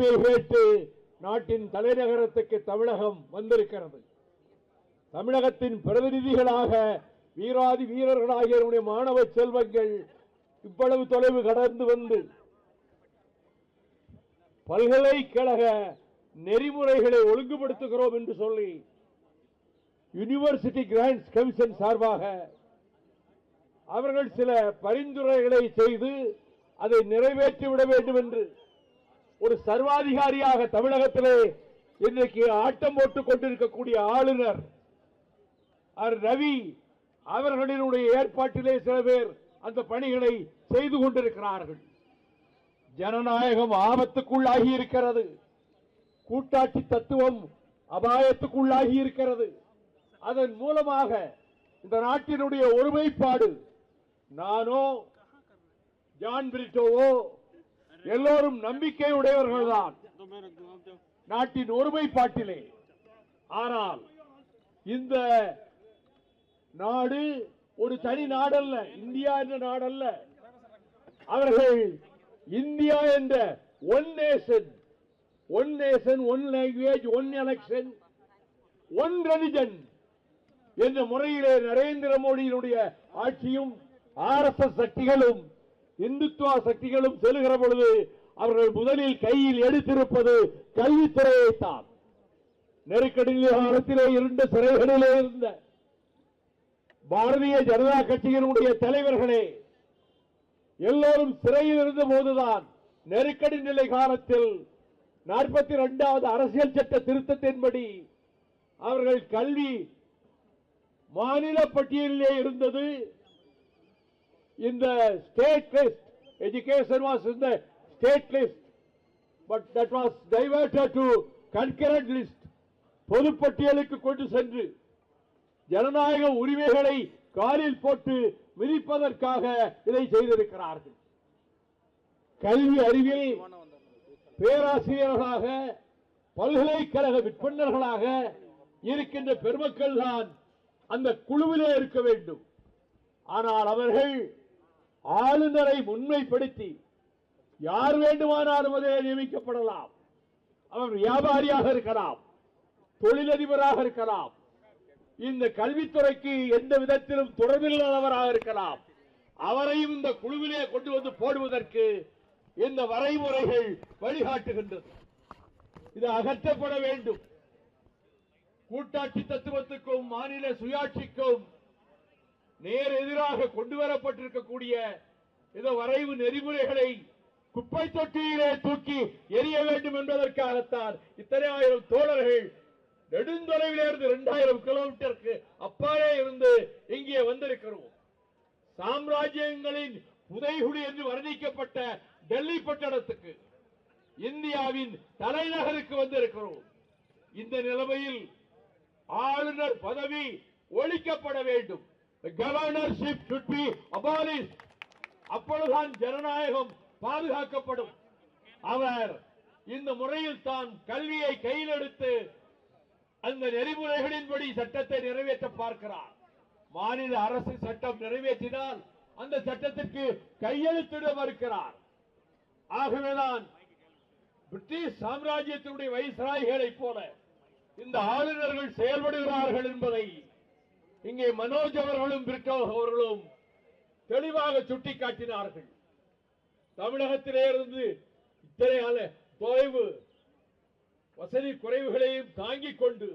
உரிமை கேட்டு நாட்டின் தலைநகரத்துக்கு தமிழகம் வந்திருக்கிறது. தமிழகத்தின் பிரதிநிதிகளாக வீராதி வீரர்களாகிய என்னுடைய மாணவ செல்வங்கள் இவ்வளவு தொலைவு கடந்து வந்து பல்கலைக்கழக நெறிமுறைகளை ஒழுங்குபடுத்துகிறோம் என்று சொல்லி யூனிவர்சிட்டி கிராண்ட்ஸ் கமிஷன் சார்பாக அவர்கள் சில பரிந்துரைகளை செய்து அதை நிறைவேற்றிவிட வேண்டும் என்று ஒரு சர்வாதிகாரியாக தமிழகத்திலே இன்றைக்கு ஆட்டம் போட்டுக் கொண்டிருக்கக்கூடிய ஆளுநர் ரவி அவர்களினுடைய ஏற்பாட்டிலே சில பேர் அந்த பணிகளை செய்து கொண்டிருக்கிறார்கள். ஜனநாயகம் ஆபத்துக்குள்ளாகி இருக்கிறது. கூட்டாட்சி தத்துவம் அபாயத்துக்குள்ளாகி இருக்கிறது. அதன் மூலமாக இந்த நாட்டினுடைய ஒருமைப்பாடு நானோ ஜான் பிரிட்டோவோ எல்லோரும் நம்பிக்கை உடையவர்கள்தான் நாட்டின் ஒருமைப்பாட்டிலே. ஆனால் இந்த நாடு ஒரு தனி நாடல்ல, இந்தியா என்ற நாடல்ல. அவர்கள் இந்தியா என்ற one nation, one language, one election, one religion என்ற முறையிலே நரேந்திர மோடியினுடைய ஆட்சியும் RSS சக்திகளும் இந்துத்துவ சக்திகளும் செல்கிற பொழுது அவர்கள் முதலில் கையில் எடுத்திருப்பது கல்வித்துறையைத்தான். நெருக்கடி காலத்திலே இருந்த சிறைகளிலே இருந்த பாரதிய ஜனதா கட்சியினுடைய தலைவர்களே எல்லோரும் சிறையில் இருந்த போதுதான் நெருக்கடி நிலை காலத்தில் 42வது அரசியல் சட்ட திருத்தத்தின்படி அவர்கள் கல்வி மாநில பட்டியலிலே இருந்தது. இந்த state list education was in the state list, but that was diverted to concurrent list. பொதுப்பட்டியலுக்கு கொண்டு சென்று ஜனநாயக உரிமைகளை காலில் போட்டு மிதிப்பதற்காக இதை செய்திருக்கிறார்கள். கல்வி அறிவில் பேராசிரியர்களாக பல்கலைக்கழக விற்பனர்களாக இருக்கின்ற பெருமக்கள் தான் அந்த குழுவிலே இருக்க வேண்டும். ஆனால் அவர்கள் ஆளுநரை முன்மைப்படுத்தி யார் வேண்டுமானாலும் அதிலே நியமிக்கப்படலாம். அவர் வியாபாரியாக இருக்கலாம், தொழிலதிபராக இருக்கலாம், இந்த கல்வித்துறைக்கு எந்த விதத்திலும் தொடர்பில்லாதவராக இருக்கலாம். அவரையும் இந்த குழுவிலே கொண்டு வந்து போடுவதற்கு இந்த வரைமுறைகள் வழிகாட்டுகின்றது. இது அகற்றப்பட வேண்டும். கூட்டாட்சி தத்துவத்துக்கும் மாநில சுயாட்சிக்கும் நேர் எதிராக கொண்டு வரப்பட்டிருக்கக்கூடிய இந்த வரைவு நெறிமுறைகளை குப்பை தொட்டியிலே தூக்கி எரிய வேண்டும் என்பதற்காகத்தான் இத்தனை ஆயிரம் தோழர்கள் நெடுந்தொலைவிலே இருந்து 2000 கிலோமீட்டருக்கு அப்பாலே இருந்து இங்கே வந்திருக்கிறோம். சாம்ராஜ்யங்களின் புதைகுடி என்று வர்ணிக்கப்பட்ட டெல்லி பட்டணத்துக்கு, இந்தியாவின் தலைநகருக்கு வந்திருக்கிறோம். இந்த நிலைமையில் ஆளுநர் பதவி ஒழிக்கப்பட வேண்டும். கவர்னர்ஷிப் should be abolished. அப்பொழுதுதான் ஜனநாயகம் பாதுகாக்கப்படும். அவர் இந்த முறையில் தான் கல்வியை கையில் எடுத்து அந்த நெறிமுறைகளின்படி சட்டத்தை நிறைவேற்ற பார்க்கிறார். மாநில அரசு சட்டம் நிறைவேற்றினால் அந்த சட்டத்திற்கு கையெழுத்திட மறுக்கிறார். ஆகவேதான் பிரிட்டிஷ் சாம்ராஜ்யத்தினுடைய வைஸ்ராய்களைப் போல இந்த ஆளுநர்கள் செயல்படுகிறார்கள் என்பதை இங்கே மனோஜ் அவர்களும் பிரிட்டோ அவர்களும் தெளிவாக சுட்டிக்காட்டினார்கள். தமிழகத்திலே இருந்து இத்தனை தொலைவு வசதி குறைவுகளையும் தாங்கிக் கொண்டு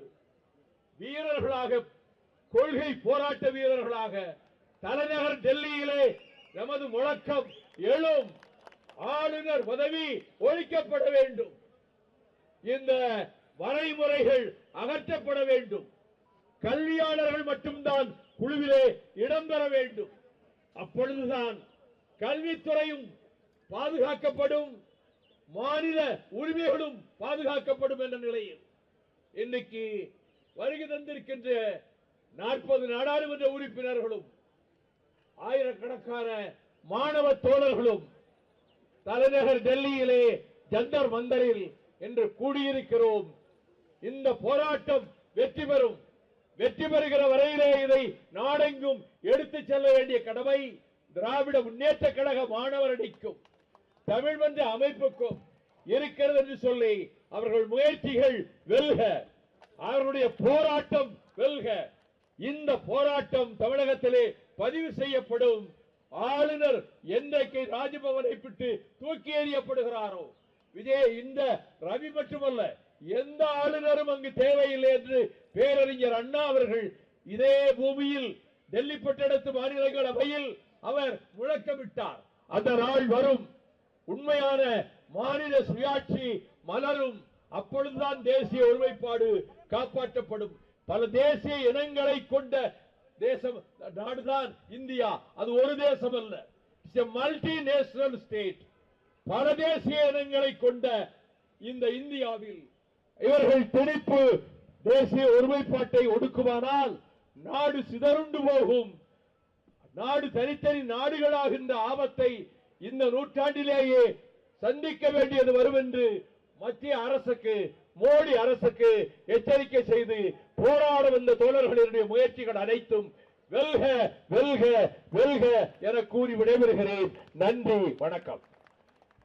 வீரர்களாக, கொள்கை போராட்ட வீரர்களாக தலைநகர் டெல்லியிலே நமது முழக்கம் எழும். ஆளுநர் பதவி ஒழிக்கப்பட வேண்டும். இந்த வரைமுறைகள் அகற்றப்பட வேண்டும். கல்வியாளர்கள் மட்டும்தான் குழுவிலே இடம்பெற வேண்டும். அப்பொழுதுதான் கல்வித்துறையும் பாதுகாக்கப்படும், மாநில உரிமைகளும் பாதுகாக்கப்படும் என்ற நிலையில் இன்னைக்கு வருகை தந்திருக்கின்ற 40 நாடாளுமன்ற உறுப்பினர்களும் ஆயிரக்கணக்கான மாணவ தோழர்களும் தலைநகர் டெல்லியிலே ஜந்தர் மந்தரில் என்று கூடியிருக்கிறோம். இந்த போராட்டம் வெற்றி பெறும். வெற்றி பெறுகிற வரையிலே இதை நாடெங்கும் எடுத்துச் செல்ல வேண்டிய கடமை திராவிட முன்னேற்ற கழக மாணவர் அணிக்கும், தமிழ் மன்ற அமைப்புக்கும், இருக்கிறது என்று சொல்லி அவர்கள் முயற்சிகள் வெல்க, அவர்களுடைய போராட்டம் வெல்க. இந்த போராட்டம் தமிழகத்திலே பதிவு செய்யப்படும். ஆளுநர் என்றைக்கு ராஜ்பவனை விட்டு தூக்கி எறியப்படுகிறாரோ, இந்த ரவி மட்டுமல்ல, எந்த ஆளுநரும் அங்கு தேவையில்லை என்று பேரறிஞர் அண்ணா அவர்கள் இதே பூமியில் டெல்லி பட்டணத்து மாநிலங்களவையில் அவர் முழக்கமிட்டார். அந்த நாள் வரும், உண்மையான மாநில சுயாட்சி மலரும். அப்பொழுதுதான் தேசிய ஒருமைப்பாடு காப்பாற்றப்படும். பல தேசிய இனங்களை கொண்ட தேசம் நாடுதான் இந்தியா. அது ஒரு தேசம் அல்ல, மல்டி நேஷனல் ஸ்டேட். பல தேசிய இனங்களை கொண்ட இந்த இந்தியாவில் இவர்கள் திணிப்பு தேசிய ஒருமைப்பாட்டை ஒடுக்குமானால் நாடு சிதறுண்டு போகும். நாடு தனித்தனி நாடுகளாகின்ற ஆபத்தை இந்த நூற்றாண்டிலேயே சந்திக்க வேண்டியது வரும் என்று மத்திய அரசுக்கு, மோடி அரசுக்கு எச்சரிக்கை செய்து போராட வந்த தோழர்களுடைய முயற்சிகள் அனைத்தும் வெல்க வெல்க வெல்க என கூறி விடைபெறுகிறேன். நன்றி, வணக்கம்.